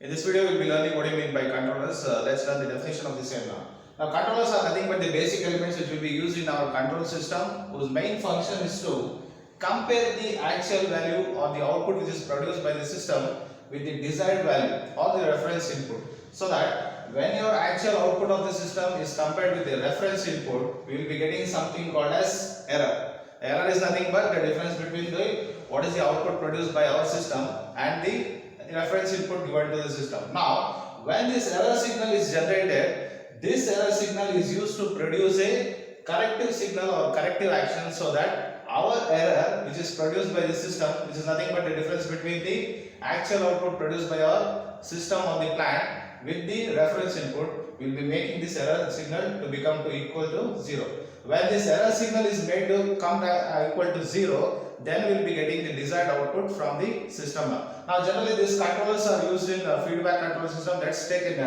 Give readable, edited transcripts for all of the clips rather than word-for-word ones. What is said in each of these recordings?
In this video, we will be learning what do you mean by controllers. Let's learn the definition of the same now. Now, controllers are nothing but the basic elements which will be used in our control system, whose main function is to compare the actual value or the output which is produced by the system with the desired value or the reference input, so that when your actual output of the system is compared with the reference input, we will be getting something called as error. Error is nothing but the difference between what is the output produced by our system and the reference input given to the system. Now, when this error signal is generated, this error signal is used to produce a corrective signal or corrective action, so that our error which is produced by the system, which is nothing but the difference between the actual output produced by our system or the plant with the reference input, will be making this error signal to become to equal to 0. When this error signal is made to come equal to 0, then we will be getting the desired output from the system. Now generally these controllers are used in feedback control system. Let's take an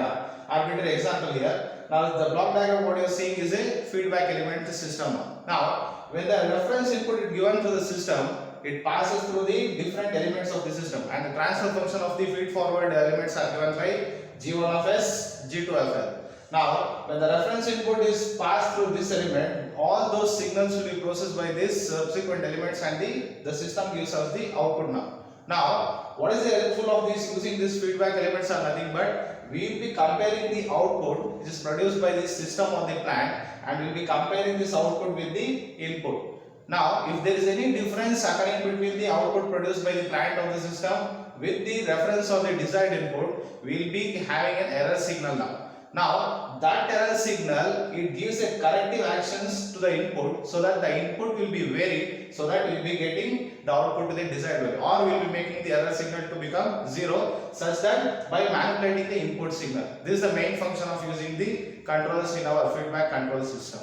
arbitrary example here. Now the block diagram what you are seeing is a feedback element system. Now when the reference input is given to the system, it passes through the different elements of the system, and the transfer function of the feed forward elements are given by G1 of S, G2 of L. Now, when the reference input is passed through this element, all those signals will be processed by these subsequent elements, and the system gives us the output now. Now, what is the helpful of this using these feedback elements are nothing but we will be comparing the output which is produced by the system or the plant, and we will be comparing this output with the input. Now, if there is any difference occurring between the output produced by the plant of the system with the reference or the desired input, we will be having an error signal now. Now, that error signal, it gives a corrective actions to the input, so that the input will be varied, so that we will be getting the output to the desired value, or we will be making the error signal to become 0, such that by manipulating the input signal. This is the main function of using the controllers in our feedback control system.